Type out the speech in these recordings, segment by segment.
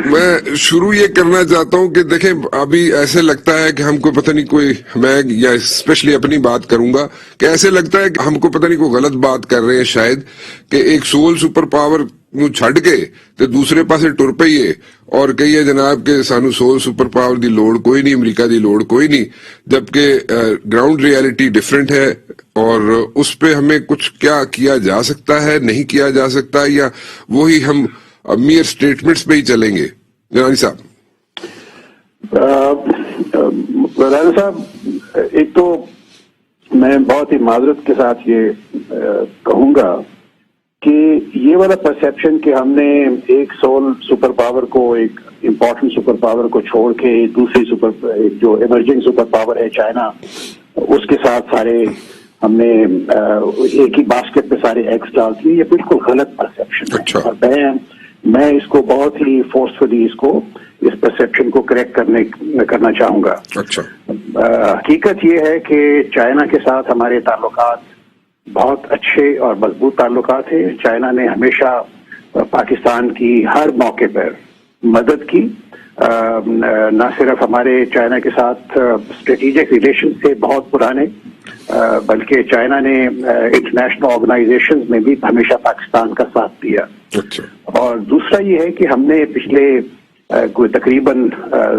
میں شروع یہ کرنا چاہتا ہوں کہ دیکھیں ابھی ایسے لگتا ہے کہ ہم کو پتہ نہیں کوئی، میں یا اسپیشلی اپنی بات کروں گا کہ ایسے لگتا ہے کہ ہم کو پتہ نہیں کوئی غلط بات کر رہے ہیں شاید، کہ ایک سول سپر پاور نو چھڈ کے تے دوسرے پاسے ٹر پئیے اور کہیے جناب کہ سانو سول سپر پاور دی لوڑ کوئی نہیں، امریکہ دی لوڑ کوئی نہیں، جبکہ گراؤنڈ ریالٹی ڈفرینٹ ہے اور اس پہ ہمیں کچھ کیا جا سکتا ہے، نہیں کیا جا سکتا، یا وہی ہم میئر سٹیٹمنٹس پہ ہی چلیں گے؟ جنانی صاحب رانا صاحب، ایک تو میں بہت ہی معذرت کے ساتھ یہ کہوں گا کہ یہ والا پرسیپشن کہ ہم نے ایک سول سپر پاور کو، ایک امپورٹنٹ سپر پاور کو چھوڑ کے دوسری جو ایمرجنگ سپر پاور ہے چائنا، اس کے ساتھ سارے ہم نے ایک ہی باسکٹ پہ سارے ایگز ڈال دیے، یہ بالکل غلط پرسیپشن ہے۔ اور میں اس کو بہت ہی فورسفلی اس پرسیپشن کو کریکٹ کرنا چاہوں گا۔ حقیقت یہ ہے کہ چائنا کے ساتھ ہمارے تعلقات بہت اچھے اور مضبوط تعلقات ہیں۔ چائنا نے ہمیشہ پاکستان کی ہر موقع پر مدد کی، نہ صرف ہمارے چائنا کے ساتھ اسٹریٹجک ریلیشن سے بہت پرانے، بلکہ چائنا نے انٹرنیشنل آرگنائزیشنز میں بھی ہمیشہ پاکستان کا ساتھ دیا۔ اور دوسرا یہ ہے کہ ہم نے پچھلے کوئی تقریباً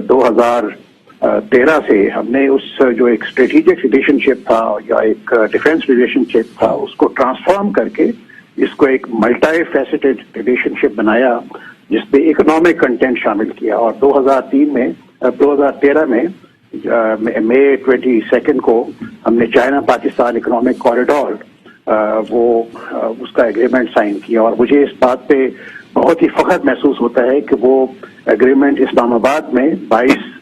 2013 سے ہم نے اس جو ایک اسٹریٹجک ریلیشن شپ تھا یا ایک ڈیفینس ریلیشن شپ تھا، اس کو ٹرانسفارم کر کے اس کو ایک ملٹی فیسٹڈ ریلیشن شپ بنایا، جس پہ اکنامک کنٹینٹ شامل کیا۔ اور 2013 میں مئی 22 کو ہم نے چائنا پاکستان اکنامک کوریڈور اس کا ایگریمنٹ سائن کیا، اور مجھے اس بات پہ بہت ہی فخر محسوس ہوتا ہے کہ وہ ایگریمنٹ اسلام آباد میں 22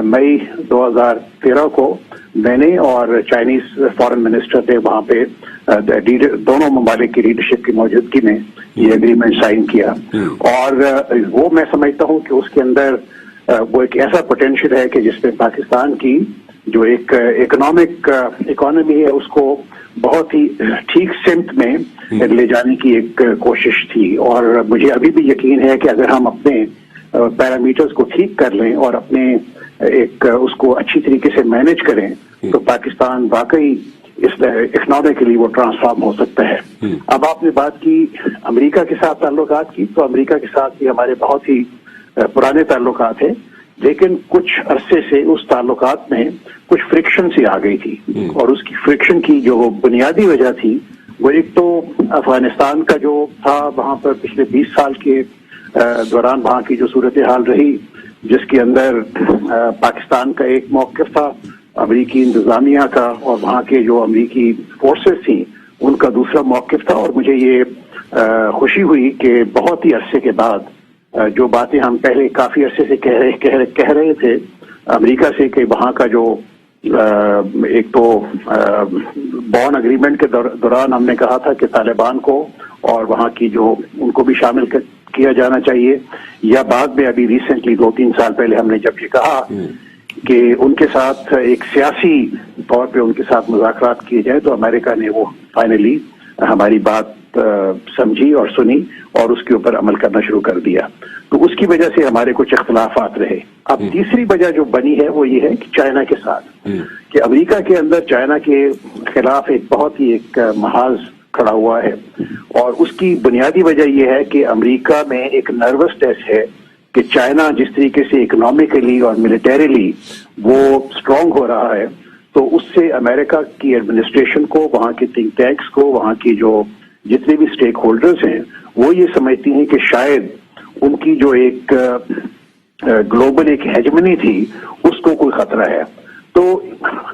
مئی 2013 کو میں نے اور چائنیز فارن منسٹر تھے وہاں پہ، دونوں ممالک کی لیڈرشپ کی موجودگی میں یہ ایگریمنٹ سائن کیا۔ اور وہ میں سمجھتا ہوں کہ اس کے اندر وہ ایک ایسا پوٹینشیل ہے کہ جس میں پاکستان کی جو ایک اکانومی ہے اس کو بہت ہی ٹھیک سمت میں لے جانے کی ایک کوشش تھی۔ اور مجھے ابھی بھی یقین ہے کہ اگر ہم اپنے پیرامیٹرز کو ٹھیک کر لیں اور اپنے اس کو اچھی طریقے سے مینج کریں تو پاکستان واقعی اکنامکلی وہ ٹرانسفارم ہو سکتا ہے۔ اب آپ نے بات کی امریکہ کے ساتھ تعلقات کی، تو امریکہ کے ساتھ بھی ہمارے بہت ہی پرانے تعلقات ہیں، لیکن کچھ عرصے سے اس تعلقات میں کچھ فرکشن سی آ گئی تھی، اور اس کی فرکشن کی جو بنیادی وجہ تھی وہ ایک تو افغانستان کا جو تھا، وہاں پر پچھلے 20 سال کے دوران وہاں کی جو صورتحال رہی، جس کے اندر پاکستان کا ایک موقف تھا، امریکی انتظامیہ کا اور وہاں کے جو امریکی فورسز تھیں ان کا دوسرا موقف تھا۔ اور مجھے یہ خوشی ہوئی کہ بہت ہی عرصے کے بعد جو باتیں ہم پہلے کافی عرصے سے کہہ رہے تھے امریکہ سے، کہ وہاں کا جو ایک تو بون اگریمنٹ کے دوران ہم نے کہا تھا کہ طالبان کو اور وہاں کی جو ان کو بھی شامل کیا جانا چاہیے، یا بعد میں ابھی ریسنٹلی 2-3 سال پہلے ہم نے جب یہ کہا کہ ان کے ساتھ ایک سیاسی طور پہ ان کے ساتھ مذاکرات کیے جائیں، تو امریکہ نے وہ فائنلی ہماری بات سمجھی اور سنی اور اس کے اوپر عمل کرنا شروع کر دیا۔ تو اس کی وجہ سے ہمارے کچھ اختلافات رہے۔ اب تیسری وجہ جو بنی ہے وہ یہ ہے کہ چائنا کے ساتھ، کہ امریکہ کے اندر چائنا کے خلاف ایک بہت ہی ایک محاذ کھڑا ہوا ہے، اور اس کی بنیادی وجہ یہ ہے کہ امریکہ میں ایک نروسنس ہے کہ چائنا جس طریقے سے اکنامکلی اور ملیٹریلی وہ اسٹرانگ ہو رہا ہے، تو اس سے امریکہ کی ایڈمنسٹریشن کو، وہاں کے تھنک ٹینکس کو، وہاں کی جو جتنے بھی اسٹیک ہولڈرز ہیں وہ یہ سمجھتی ہیں کہ شاید ان کی جو ایک گلوبل ایک ہیجمنی تھی اس کو کوئی خطرہ ہے۔ تو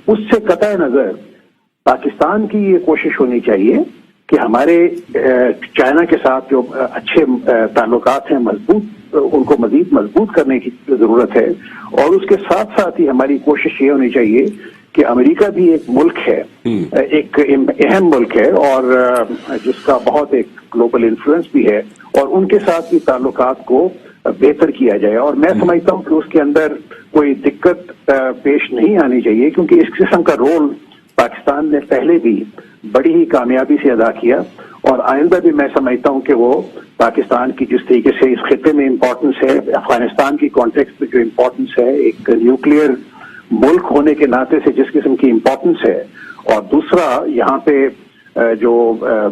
اس سے قطع نظر پاکستان کی یہ کوشش ہونی چاہیے کہ ہمارے چائنا کے ساتھ جو اچھے تعلقات ہیں مضبوط، ان کو مزید مضبوط کرنے کی ضرورت ہے، اور اس کے ساتھ ساتھ ہی ہماری کوشش یہ ہونی چاہیے کہ امریکہ بھی ایک ملک ہے، ایک اہم ملک ہے اور جس کا بہت ایک گلوبل انفلوئنس بھی ہے، اور ان کے ساتھ بھی تعلقات کو بہتر کیا جائے۔ اور میں سمجھتا ہوں کہ اس کے اندر کوئی دقت پیش نہیں آنی چاہیے، کیونکہ اس قسم کا رول پاکستان نے پہلے بھی بڑی ہی کامیابی سے ادا کیا، اور آئندہ بھی میں سمجھتا ہوں کہ وہ پاکستان کی جس طریقے سے اس خطے میں امپورٹنس ہے، افغانستان کی کانٹیکسٹ میں جو امپورٹنس ہے، ایک نیوکلیئر ملک ہونے کے ناطے سے جس قسم کی امپورٹنس ہے، اور دوسرا یہاں پہ جو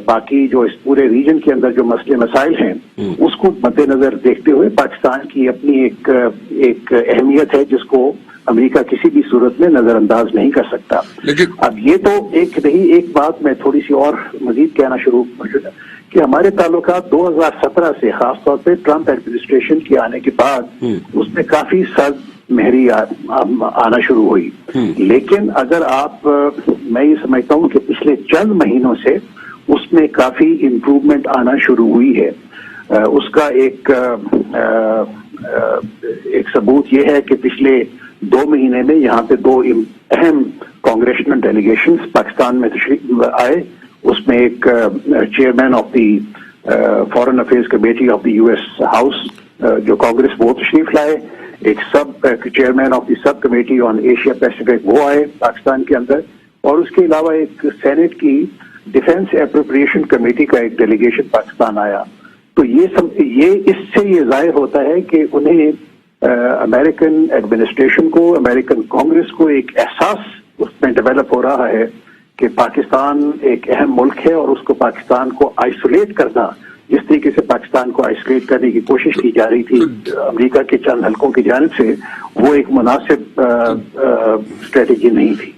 باقی جو اس پورے ریجن کے اندر جو مسئلے مسائل ہیں اس کو مد نظر دیکھتے ہوئے پاکستان کی اپنی ایک اہمیت ہے جس کو امریکہ کسی بھی صورت میں نظر انداز نہیں کر سکتا. لیکن اب یہ تو ایک بات میں تھوڑی سی اور مزید کہنا شروع کہ ہمارے تعلقات 2017 سے خاص طور پہ ٹرمپ ایڈمنسٹریشن کے آنے کے بعد اس میں کافی سرد مہری آنا شروع ہوئی. لیکن اگر میں یہ سمجھتا ہوں کہ پچھلے چند مہینوں سے اس میں کافی امپروومنٹ آنا شروع ہوئی ہے. اس کا ایک ثبوت یہ ہے کہ پچھلے 2 مہینے میں یہاں پہ 2 اہم کانگریشنل ڈیلیگیشنز پاکستان میں تشریف آئے. اس میں ایک chairman of the foreign affairs committee of the U S house جو کانگریس وہ تشریف لائے. ایک chairman of the sub committee on Asia Pacific وہ آئے پاکستان کے اندر. اور اس کے علاوہ ایک سینٹ کی ڈیفینس اپروپریشن کمیٹی کا ایک ڈیلیگیشن پاکستان آیا. تو اس سے یہ ظاہر ہوتا ہے کہ انہیں امریکن ایڈمنسٹریشن کو، امریکن کانگریس کو ایک احساس اس میں ڈیولپ ہو رہا ہے کہ پاکستان ایک اہم ملک ہے اور اس کو پاکستان کو آئسولیٹ کرنا، جس طریقے سے پاکستان کو آئسولیٹ کرنے کی کوشش کی جا رہی تھی امریکہ کے چند حلقوں کی جانب سے، وہ ایک مناسب اسٹریٹجی نہیں تھی.